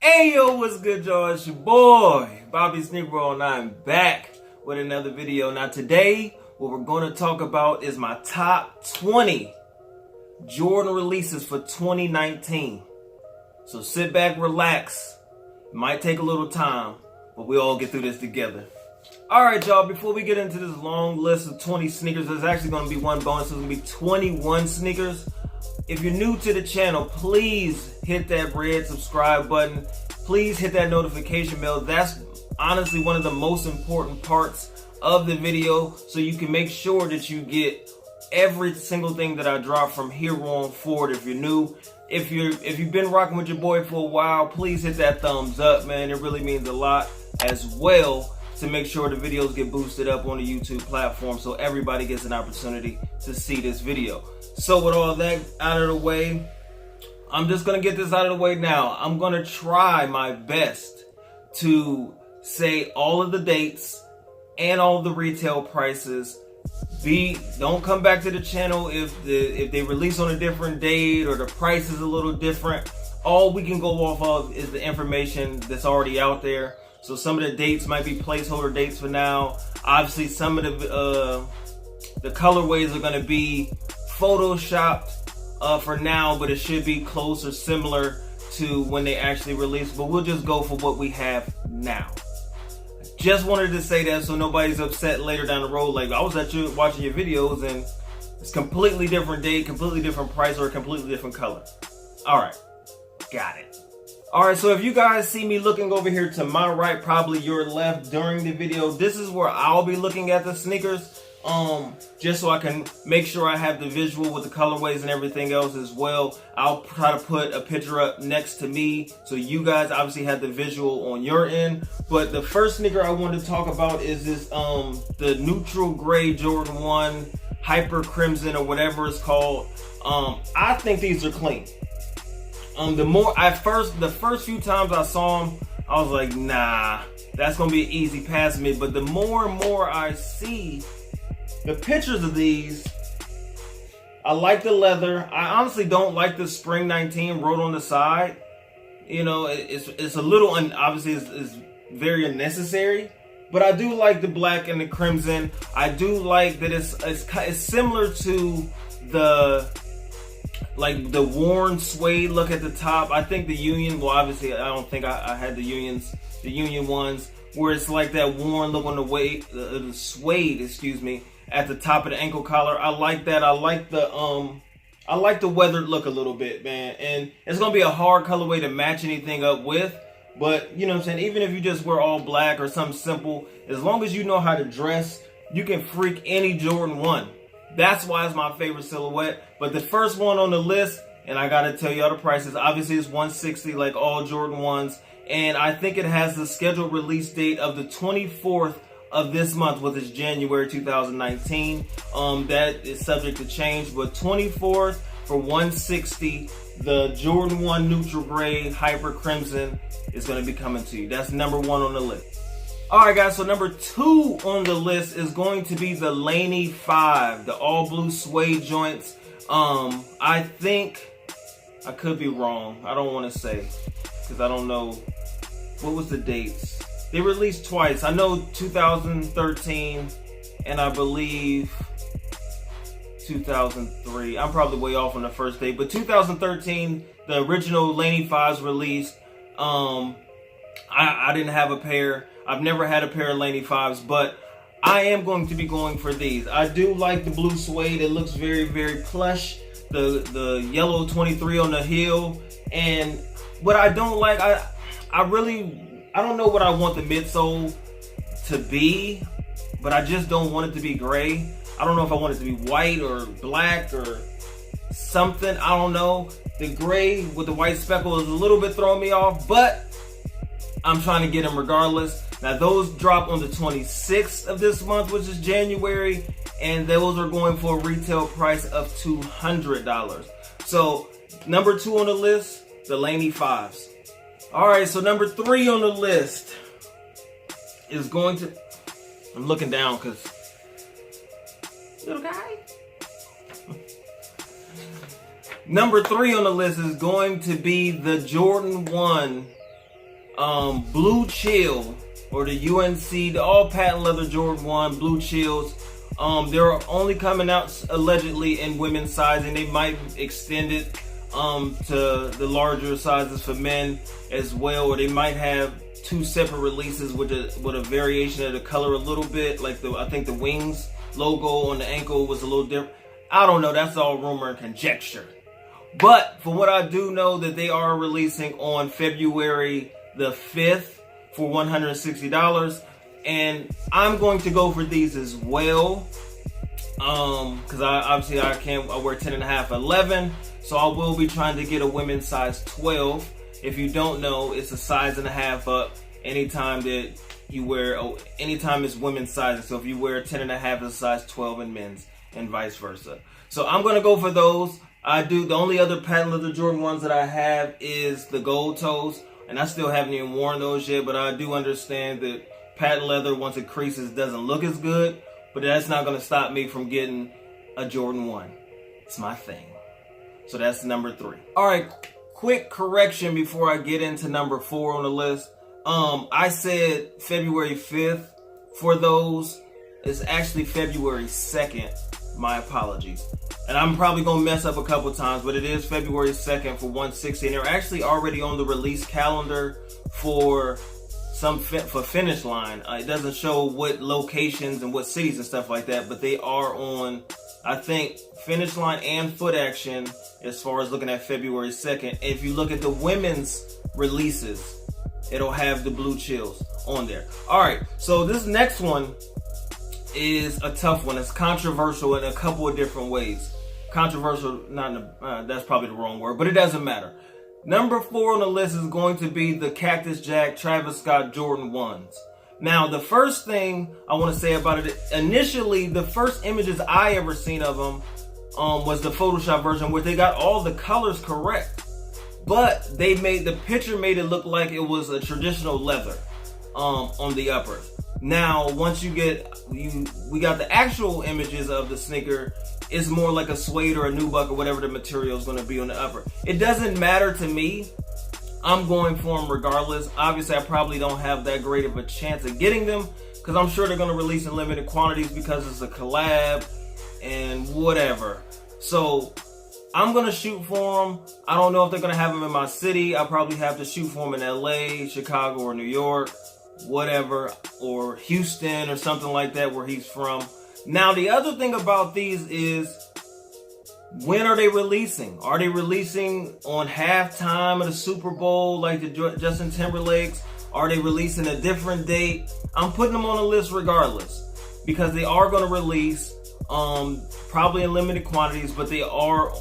Hey yo, what's good, y'all? It's your boy, Bobby Sneaker World, and I'm back with another video. Now today, what we're going to talk about is my top 20 Jordan releases for 2019. So sit back, relax. It might take a little time, but we all get through this together. Alright, y'all, before we get into this long list of 20 sneakers, there's actually going to be one bonus. There's going to be 21 sneakers. If you're new to the channel, please hit that red subscribe button. Please hit that notification bell. That's honestly one of the most important parts of the video, so you can make sure that you get every single thing that I drop from here on forward. If you're new, if you've been rocking with your boy for a while, please hit that thumbs up, man. It really means a lot as well, to make sure the videos get boosted up on the YouTube platform so everybody gets an opportunity to see this video. So with all that out of the way, I'm just going to get this out of the way now. I'm going to try my best to say all of the dates and all of the retail prices. Don't come back to the channel if they release on a different date or the price is a little different. All we can go off of is the information that's already out there. So some of the dates might be placeholder dates for now. Obviously, some of the colorways are going to be photoshopped for now, but it should be close or similar to when they actually release. But we'll just go for what we have now. Just wanted to say that so nobody's upset later down the road. Like, I was watching your videos and it's completely different date, completely different price, or a completely different color. All right, got it. Alright, so if you guys see me looking over here to my right, probably your left during the video, this is where I'll be looking at the sneakers. Just so I can make sure I have the visual with the colorways and everything else as well. I'll try to put a picture up next to me so you guys obviously have the visual on your end. But the first sneaker I want to talk about is this, the neutral gray Jordan 1 Hyper Crimson or whatever it's called. I think these are clean. The first few times I saw them, I was like, nah, that's gonna be an easy pass to me. But the more and more I see the pictures of these, I like the leather. I honestly don't like the Spring 19 wrote on the side. You know, it's a little, obviously it's very unnecessary. But I do like the black and the crimson. I do like that it's similar to the worn suede look at the top. I think the Union, well, obviously I don't think I had the Union ones, where it's like that worn look on the suede, excuse me, at the top of the ankle collar. I like that. I like the weathered look a little bit, man. And it's gonna be a hard colorway to match anything up with, but you know what I'm saying, even if you just wear all black or something simple, as long as you know how to dress, you can freak any Jordan 1. That's why it's my favorite silhouette. But the first one on the list, and I gotta tell y'all the prices, obviously it's $160 like all Jordan 1s. And I think it has the scheduled release date of the 24th of this month, which is January 2019. That is subject to change, but 24th for $160, the Jordan 1 neutral gray Hyper Crimson is gonna be coming to you. That's number 1 on the list. Alright guys, so number 2 on the list is going to be the Laney 5, the all blue suede joints. I think, I could be wrong, I don't want to say, because I don't know, what was the dates? They released twice. I know 2013 and I believe 2003. I'm probably way off on the first date, but 2013, the original Laney 5s released. I didn't have a pair. I've never had a pair of Laney 5s, but I am going to be going for these. I do like the blue suede. It looks very, very plush. The yellow 23 on the heel. And what I don't like, I don't know what I want the midsole to be, but I just don't want it to be gray. I don't know if I want it to be white or black or something. I don't know. The gray with the white speckle is a little bit throwing me off, but I'm trying to get them regardless. Now those drop on the 26th of this month, which is January, and those are going for a retail price of $200. So number 2 on the list, the Laney 5s. Alright, so number 3 on the list is going to, I'm looking down because, little guy. Number 3 on the list is going to be the Jordan 1 Blue Chill, or the UNC, the all patent leather Jordan 1 Blue Chills. They're only coming out allegedly in women's sizing. They might extend it to the larger sizes for men as well, or they might have 2 separate releases with a variation of the color a little bit. Like I think the wings logo on the ankle was a little different. I don't know. That's all rumor and conjecture. But from what I do know, that they are releasing on February the 5th for $160. And I'm going to go for these as well. Because I wear 10 and a half, 11. So I will be trying to get a women's size 12. If you don't know, it's a size and a half up anytime that you wear, anytime it's women's sizing. So if you wear 10 and a half, it's a size 12 in men's, and vice versa. So I'm going to go for those. The only other patent leather Jordan 1s that I have is the gold toes, and I still haven't even worn those yet, but I do understand that patent leather, once it creases, doesn't look as good, but that's not going to stop me from getting a Jordan 1. It's my thing. So that's number 3. All right, quick correction before I get into number 4 on the list. I said February 5th for those. It's actually February 2nd. My apologies. And I'm probably going to mess up a couple times, but it is February 2nd for 160. And they're actually already on the release calendar for Finish Line. It doesn't show what locations and what cities and stuff like that, but they are on, I think, Finish Line and Foot Action as far as looking at February 2nd. And if you look at the women's releases, it'll have the Blue Chills on there. All right, so this next one is a tough one. It's controversial in a couple of different ways. Controversial, that's probably the wrong word, but it doesn't matter. Number 4 on the list is going to be the Cactus Jack Travis Scott Jordan 1s. Now, the first thing I want to say about it, initially, the first images I ever seen of them was the Photoshop version where they got all the colors correct. But the picture made it look like it was a traditional leather on the upper. Now, once we got the actual images of the sneaker, it's more like a suede or a nubuck or whatever the material is going to be on the upper. It doesn't matter to me. I'm going for them regardless. Obviously, I probably don't have that great of a chance of getting them because I'm sure they're going to release in limited quantities because it's a collab and whatever. So I'm going to shoot for them. I don't know if they're going to have them in my city. I probably have to shoot for them in LA, Chicago, or New York, whatever, or Houston or something like that where he's from. Now, the other thing about these is, when are they releasing? Are they releasing on halftime of the Super Bowl like the Justin Timberlake's? Are they releasing a different date? I'm putting them on the list regardless because they are going to release probably in limited quantities, but they are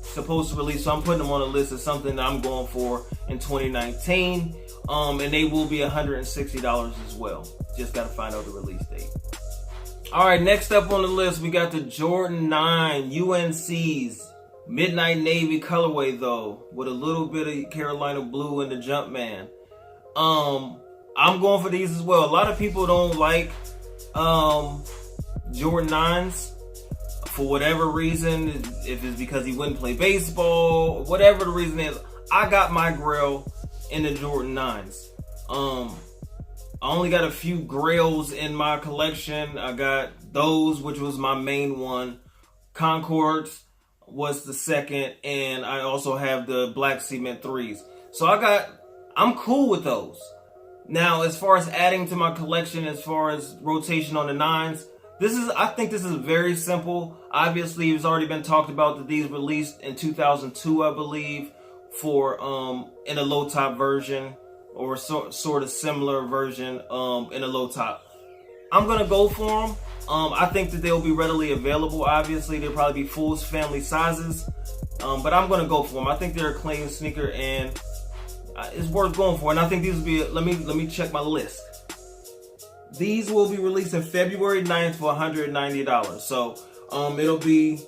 supposed to release. So I'm putting them on the list as something that I'm going for in 2019. And they will be $160 as well. Just got to find out the release date. All right, next up on the list, we got the Jordan 9 UNC's Midnight Navy colorway, though, with a little bit of Carolina blue in the Jumpman. I'm going for these as well. A lot of people don't like Jordan 9s for whatever reason. If it's because he wouldn't play baseball, whatever the reason is. I got my grill in the Jordan 9s. I only got a few grails in my collection. I got those, which was my main one. Concords was the second, and I also have the black cement 3s. So I'm cool with those. Now, as far as adding to my collection, as far as rotation on the 9s, I think this is very simple. Obviously, it's already been talked about that these released in 2002, I believe, for in a low top version, or sort of similar version in a low top. I'm gonna go for them. I think that they'll be readily available. Obviously, they'll probably be full family sizes, but I'm gonna go for them. I think they're a clean sneaker and it's worth going for. And I think these will be. Let me check my list. These will be released in February 9th for $190. So it'll be,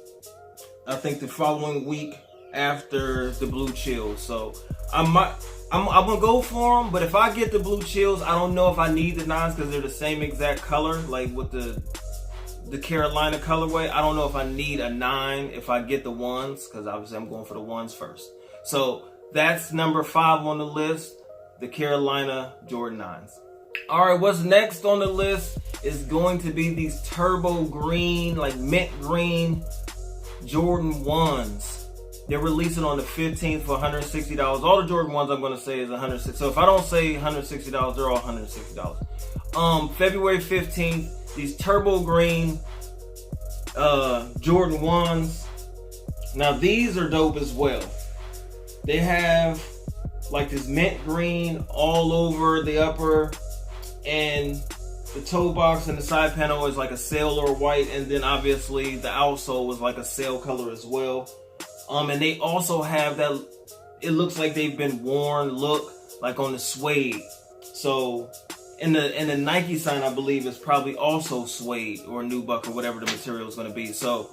I think, the following week after the Blue Chills. So I'm gonna go for them, but if I get the Blue Chills, I don't know if I need the 9s because they're the same exact color, like with the Carolina colorway. I don't know if I need a 9 if I get the 1s, because obviously I'm going for the 1s first. So that's number 5 on the list. the Carolina Jordan 9s. All right, what's next on the list is going to be these turbo green, like mint green Jordan 1s. They're releasing on the 15th for $160. All the Jordan 1s I'm going to say is $160. So if I don't say $160, they're all $160. February 15th, these turbo green Jordan 1s. Now these are dope as well. They have like this mint green all over the upper, and the toe box and the side panel is like a sailor white, and then obviously the outsole was like a sail color as well. And they also have that, it looks like they've been worn look like on the suede. So and the Nike sign, I believe, is probably also suede or nubuck or whatever the material is going to be. So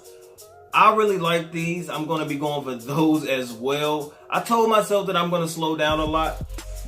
I really like these. I'm going to be going for those as well. I told myself that I'm going to slow down a lot,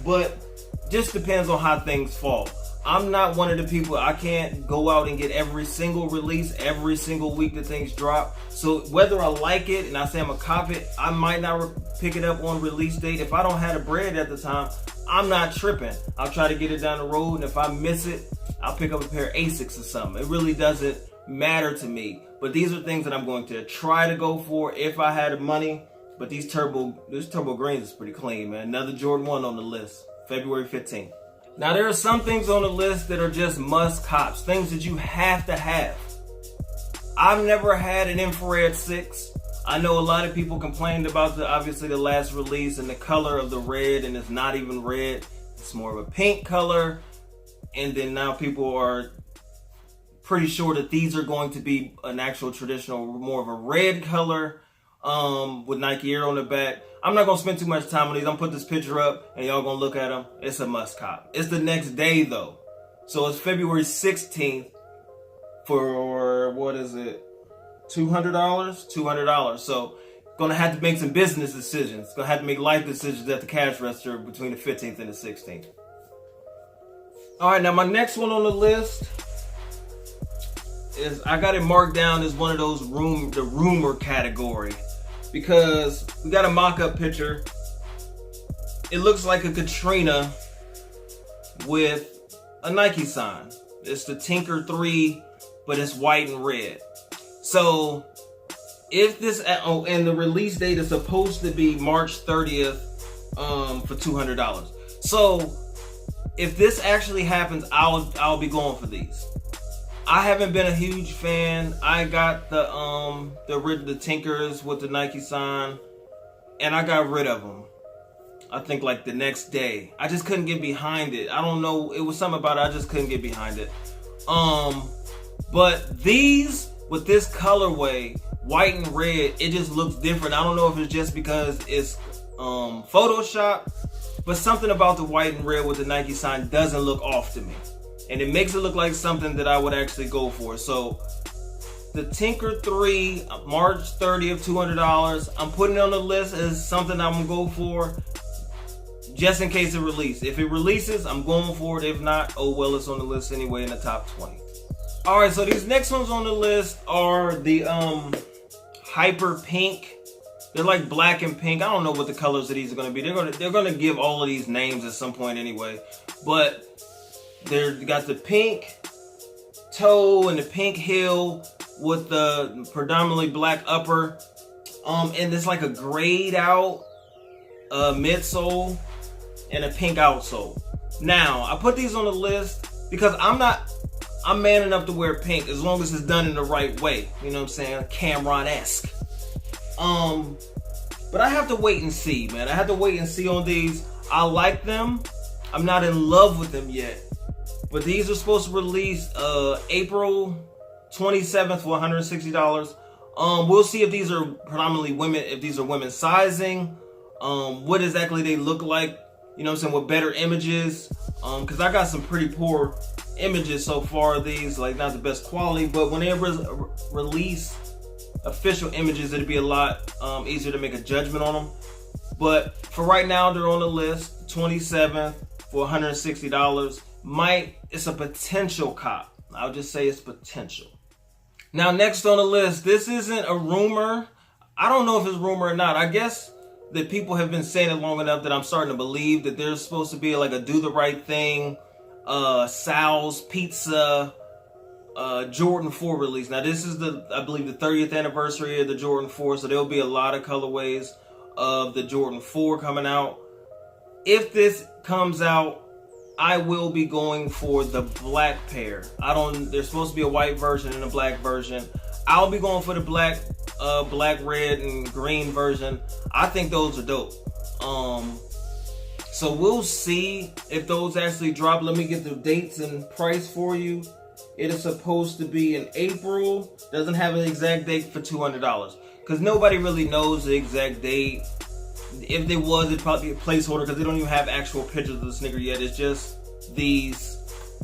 but just depends on how things fall. I'm not one of the people, I can't go out and get every single release every single week that things drop. So whether I like it and I say I'm a cop it, I might not pick it up on release date. If I don't have the bread at the time, I'm not tripping. I'll try to get it down the road, and if I miss it, I'll pick up a pair of Asics or something. It really doesn't matter to me. But these are things that I'm going to try to go for if I had the money. But this turbo greens is pretty clean, man. Another Jordan 1 on the list, February 15th. Now there are some things on the list that are just must cops, things that you have to have. I've never had an Infrared 6. I know a lot of people complained about obviously the last release and the color of the red, and it's not even red. It's more of a pink color. And then now people are pretty sure that these are going to be an actual traditional, more of a red color with Nike Air on the back. I'm not going to spend too much time on these. I'm going to put this picture up and y'all going to look at them. It's a must cop. It's the next day though. So it's February 16th for, what is it? $200? $200. So going to have to make some business decisions. Going to have to make life decisions at the cash register between the 15th and the 16th. All right, now my next one on the list is, I got it marked down as one of those the rumor category, because we got a mock-up picture. It looks like a Katrina with a Nike sign. It's the Tinker 3, but it's white and red. So if this, and the release date is supposed to be March 30th for $200. So if this actually happens, I'll be going for these. I haven't been a huge fan. I got the Tinkers with the Nike sign, and I got rid of them. I think like the next day. I just couldn't get behind it. I don't know. It was something about it. I just couldn't get behind it. But these with this colorway, white and red, it just looks different. I don't know if it's just because it's Photoshop, but something about the white and red with the Nike sign doesn't look off to me. And it makes it look like something that I would actually go for. So the Tinker 3, March 30th, $200. I'm putting it on the list as something I'm gonna go for just in case it releases. If it releases, I'm going for it. If not, oh well, it's on the list anyway in the top 20. All right, so these next ones on the list are the Hyper Pink. They're like black and pink. I don't know what the colors of these are gonna be. They're gonna give all of these names at some point anyway. But they got the pink toe and the pink heel with the predominantly black upper. And it's like a grayed out midsole and a pink outsole. Now, I put these on the list because I'm man enough to wear pink as long as it's done in the right way. You know what I'm saying? Cameron-esque. But I have to wait and see, man. I have to wait and see on these. I like them. I'm not in love with them yet. But these are supposed to release April 27th for $160. We'll see if these are predominantly women, if these are women's sizing, what exactly they look like, you know what I'm saying, with better images. Because I got some pretty poor images so far of these, like not the best quality, but when they release official images, it'd be a lot easier to make a judgment on them. But for right now, they're on the list, 27th for $160. It's a potential cop. I'll just say it's potential. Now, next on the list, this isn't a rumor. I don't know if it's rumor or not. I guess that people have been saying it long enough that I'm starting to believe that there's supposed to be like a Do the Right Thing, Sal's Pizza, Jordan 4 release. Now this is I believe the 30th anniversary of the Jordan 4, so there'll be a lot of colorways of the Jordan 4 coming out. If this comes out, I will be going for the black pair. There's supposed to be a white version and a black version. I'll be going for the black, red, and green version. I think those are dope. So we'll see if those actually drop. Let me get the dates and price for you. It is supposed to be in April. Doesn't have an exact date for $200 because nobody really knows the exact date. If there was, it'd probably be a placeholder because they don't even have actual pictures of the sneaker yet. It's just these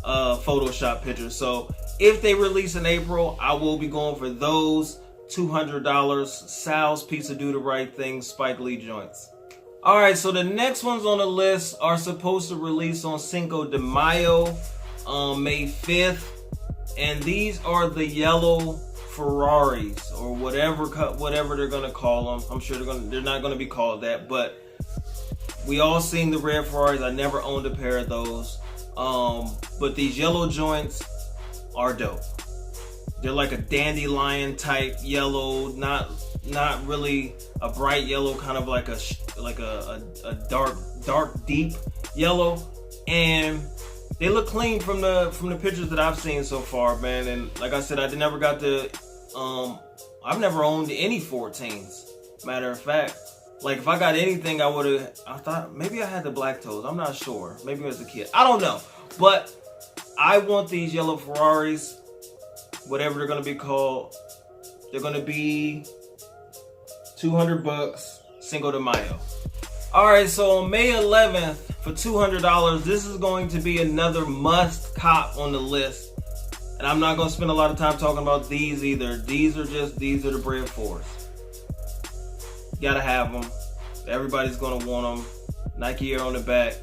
Photoshop pictures. So if they release in April, I will be going for those $200 Sal's Pizza Do the Right Thing Spike Lee joints. Alright, so the next ones on the list are supposed to release on Cinco de Mayo, May 5th. And these are the yellow Ferraris, or whatever they're gonna call them. I'm sure they're not gonna be called that, but we all seen the red Ferraris. I never owned a pair of those. But these yellow joints are dope. They're like a dandelion type yellow, not really a bright yellow, kind of like a dark deep yellow, and they look clean from the pictures that I've seen so far, man. And like I said, I've never owned any 14s. Matter of fact, like if I got anything, I thought maybe I had the black toes. I'm not sure. Maybe as a kid. I don't know. But I want these yellow Ferraris, whatever they're gonna be called. They're gonna be $200, Cinco de Mayo. Alright, so on May 11th, for $200, this is going to be another must cop on the list. And I'm not going to spend a lot of time talking about these either. These are the Bred 4s. Gotta have them. Everybody's going to want them. Nike Air on the back.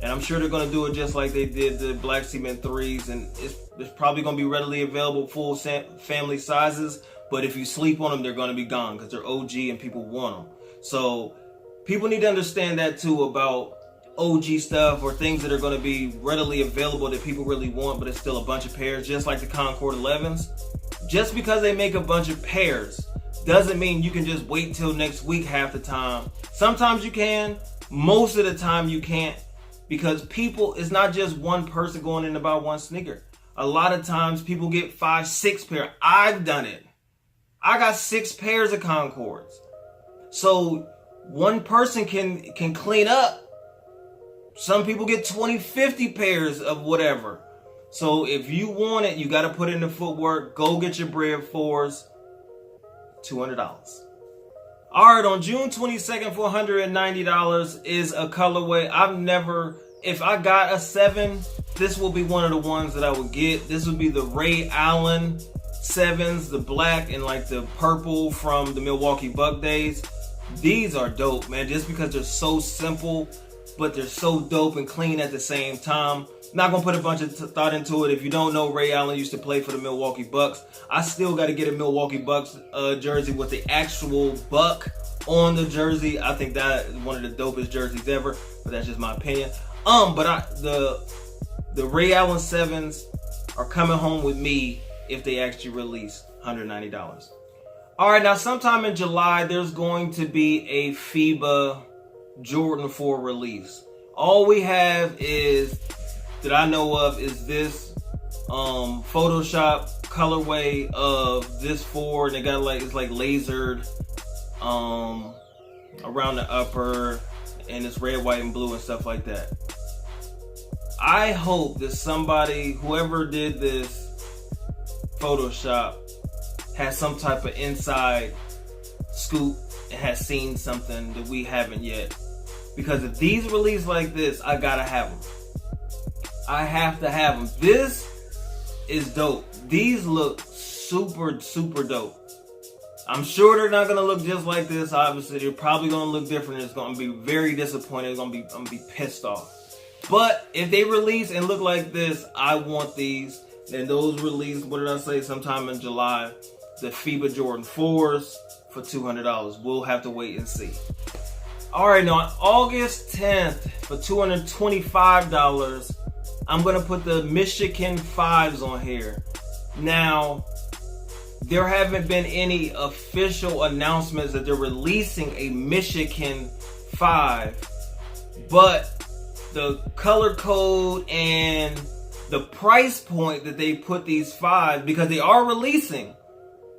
And I'm sure they're going to do it just like they did the Black Cement 3s. And it's probably going to be readily available full family sizes. But if you sleep on them, they're going to be gone because they're OG and people want them. So people need to understand that too about OG stuff or things that are going to be readily available that people really want, but it's still a bunch of pairs, just like the Concord 11s. Just because they make a bunch of pairs doesn't mean you can just wait till next week half the time. Sometimes you can, most of the time you can't, because it's not just one person going in to buy one sneaker. A lot of times people get 5, 6 pair. I've done it. I got 6 pairs of Concords. So one person can clean up. Some people get 20, 50 pairs of whatever. So if you want it, you got to put in the footwork. Go get your Bred 4s. $200. All right, on June 22nd for $190 is a colorway. If I got a 7, this will be one of the ones that I would get. This would be the Ray Allen 7s, the black and like the purple from the Milwaukee Buck days. These are dope, man, just because they're so simple, but they're so dope and clean at the same time. Not gonna put a bunch of thought into it. If you don't know, Ray Allen used to play for the Milwaukee Bucks. I still got to get a Milwaukee Bucks jersey with the actual buck on the jersey. I think that is one of the dopest jerseys ever, but that's just my opinion. The Ray Allen 7s are coming home with me if they actually release $190. All right, now sometime in July, there's going to be a FIBA Jordan 4 release. All we have that I know of is this Photoshop colorway of this 4, and they got it's lasered around the upper, and it's red, white, and blue and stuff like that. I hope that whoever did this Photoshop has some type of inside scoop and has seen something that we haven't yet. Because if these release like this, I gotta have them. I have to have them. This is dope. These look super, super dope. I'm sure they're not gonna look just like this. Obviously, they're probably gonna look different. It's gonna be very disappointing. I'm gonna be pissed off. But if they release and look like this, I want these. And those release, what did I say, sometime in July. The FIBA Jordan 4s for $200. We'll have to wait and see. All right, now on August 10th for $225, I'm gonna put the Michigan 5s on here. Now, there haven't been any official announcements that they're releasing a Michigan 5, but the color code and the price point that they put these 5s, because they are releasing,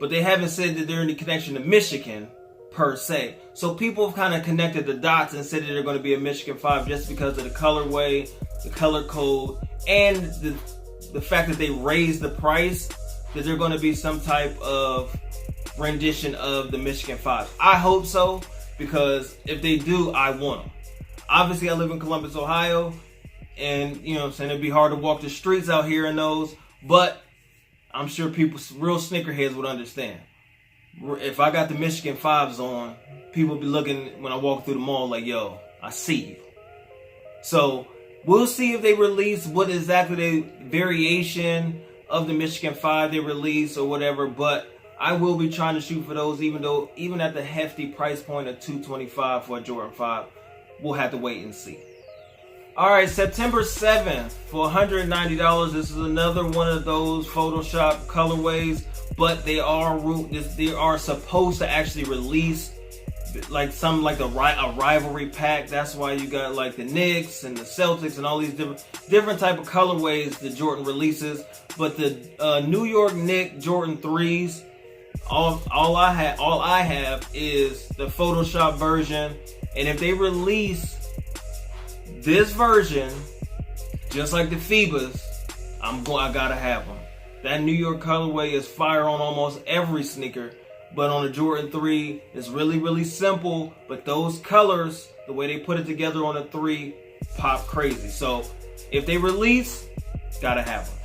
but they haven't said that they're in connection to Michigan per se. So people have kind of connected the dots and said that they're going to be a Michigan 5 just because of the colorway, the color code, and the fact that they raised the price, that they're going to be some type of rendition of the Michigan 5. I hope so, because if they do, I want them. Obviously, I live in Columbus, Ohio, and you know what I'm saying, it'd be hard to walk the streets out here in those, but I'm sure people, real snickerheads, would understand. If I got the Michigan 5s on, people be looking when I walk through the mall like, yo, I see you. So we'll see if they release what exactly the variation of the Michigan 5 they release or whatever, but I will be trying to shoot for those, even at the hefty price point of $225 for a Jordan 5. We'll have to wait and see. All right, September 7th for $190. This is another one of those Photoshop colorways, but they are supposed to actually release like a rivalry pack. That's why you got like the Knicks and the Celtics and all these different type of colorways that Jordan releases. But the New York Knicks Jordan 3s, all I have is the Photoshop version. And if they release this version, just like the FIBAs, I gotta have them. That New York colorway is fire on almost every sneaker, but on the Jordan 3, it's really, really simple. But those colors, the way they put it together on the 3, pop crazy. So if they release, gotta have them.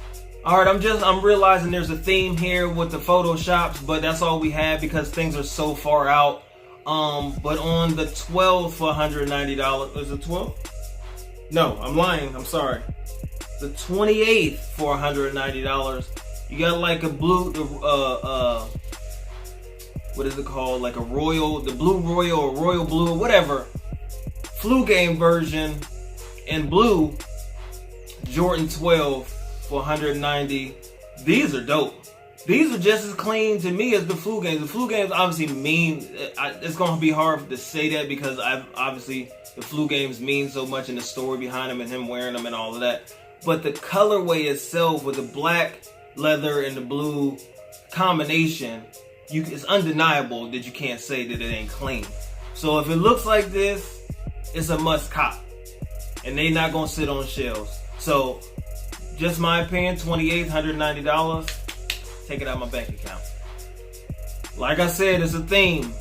All right, I'm realizing there's a theme here with the Photoshops, but that's all we have because things are so far out. But on the 12th for $190, is it 12? No, I'm lying. I'm sorry. The 28th for $190. You got like a blue, what is it called? Like a royal, the blue royal or royal blue, whatever. Flu game version in blue. Jordan 12 for $190. These are dope. These are just as clean to me as the flu games. The flu games obviously mean, it's going to be hard to say that because obviously the flu games mean so much in the story behind them and him wearing them and all of that. But the colorway itself with the black leather and the blue combination, it's undeniable that you can't say that it ain't clean. So if it looks like this, it's a must cop. And they not going to sit on shelves. So just my opinion, $28, $190. Take it out of my bank account. Like I said, it's a theme.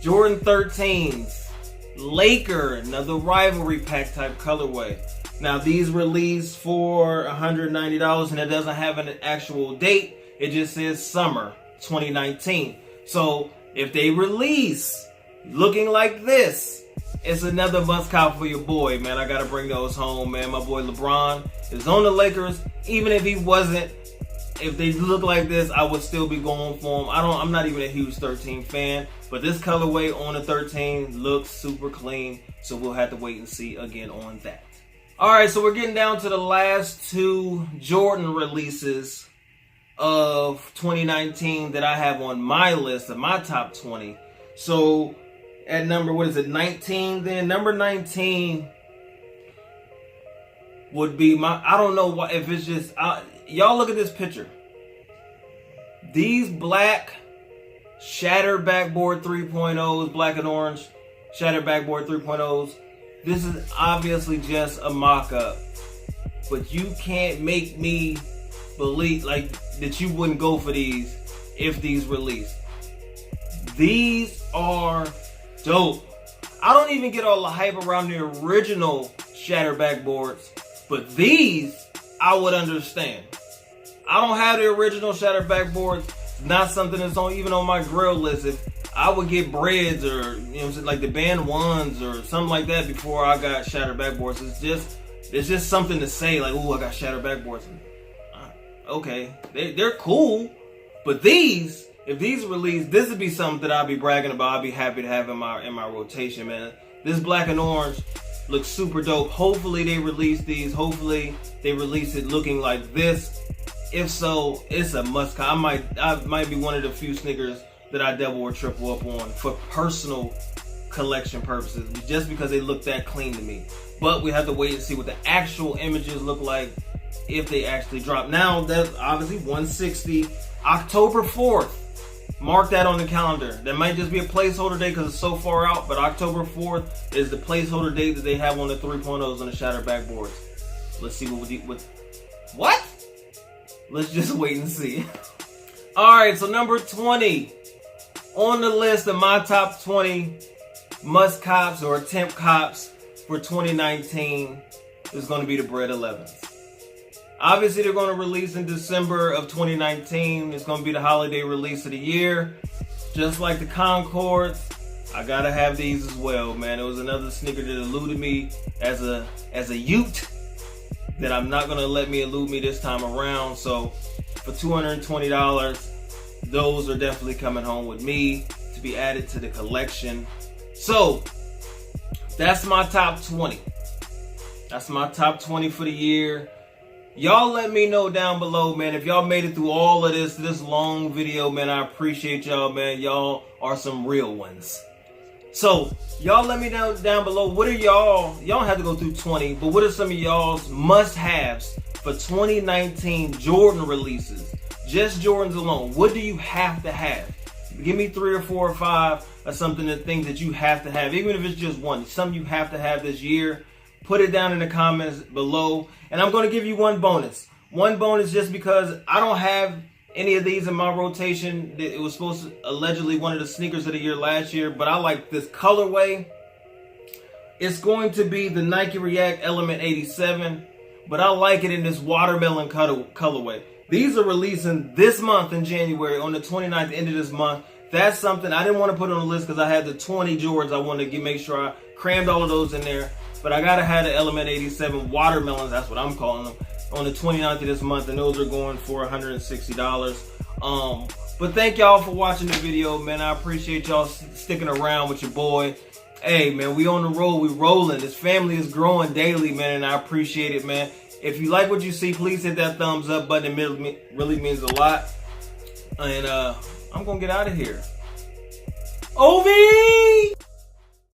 Jordan 13s, Laker, another rivalry pack type colorway. Now these released for $190 and it doesn't have an actual date. It just says summer 2019. So if they release looking like this, it's another must cop for your boy, man. I gotta bring those home, man. My boy LeBron is on the Lakers. Even if he wasn't, if they look like this, I would still be going for them. I'm not even a huge 13 fan, but this colorway on the 13 looks super clean, so we'll have to wait and see again on that. All right, so we're getting down to the last two Jordan releases of 2019 that I have on my list of my top 20. So at number, 19 then? Number 19 would be I don't know what, if it's just, y'all look at this picture. These black shattered backboard 3.0s, black and orange shattered backboard 3.0s. This is obviously just a mock-up, but you can't make me believe like that you wouldn't go for these if these released. These are dope. I don't even get all the hype around the original shattered backboards, but these I would understand. I don't have the original shattered backboards. It's not something that's even on my grill list. If I would get Breds or like the band ones or something like that before I got shattered backboards. It's just something to say like, oh, I got shattered backboards. Okay, they're cool, but these if these release, this would be something that I'll be bragging about. I'll be happy to have in my rotation, man. This black and orange looks super dope. Hopefully they release these. Hopefully they release it looking like this. If so, it's a must. I might be one of the few sneakers that I double or triple up on for personal collection purposes, just because they look that clean to me. But we have to wait and see what the actual images look like if they actually drop. Now, that's obviously 160, October 4th. Mark that on the calendar. That might just be a placeholder date because it's so far out, but October 4th is the placeholder date that they have on the 3.0s on the shattered backboards. Let's see what? Let's just wait and see. All right, so number 20 on the list of my top 20 must cops or attempt cops for 2019 is going to be the Bred 11s. Obviously, they're going to release in December of 2019. It's going to be the holiday release of the year. Just like the Concords, I got to have these as well, man. It was another sneaker that eluded me as a Ute that I'm not going to let me elude me this time around. So for $220, those are definitely coming home with me to be added to the collection. So that's my top 20. That's my top 20 for the year. Y'all let me know down below, man. If y'all made it through all of this long video, man, I appreciate y'all, man. Y'all are some real ones. So y'all let me know down below, what are y'all don't have to go through 20, but what are some of y'all's must-haves for 2019 Jordan releases? Just Jordans alone. What do you have to have? Give me 3 or 4 or 5 or something, the things that you have to have, even if it's just one, something you have to have this year. Put it down in the comments below. And I'm going to give you one bonus. One bonus just because I don't have any of these in my rotation. It was supposed to allegedly one of the sneakers of the year last year, but I like this colorway. It's going to be the Nike React Element 87, but I like it in this watermelon colorway. These are releasing this month in January, on the 29th, end of this month. That's something I didn't want to put on the list because I had the 20 Jordans. I wanted to make sure I crammed all of those in there. But I gotta have the Element 87 watermelons, that's what I'm calling them, on the 29th of this month, and those are going for $160. But thank y'all for watching the video, man. I appreciate y'all sticking around with your boy. Hey, man, we on the road, we rolling. This family is growing daily, man, and I appreciate it, man. If you like what you see, please hit that thumbs up button. It really means a lot. And I'm gonna get out of here. OV!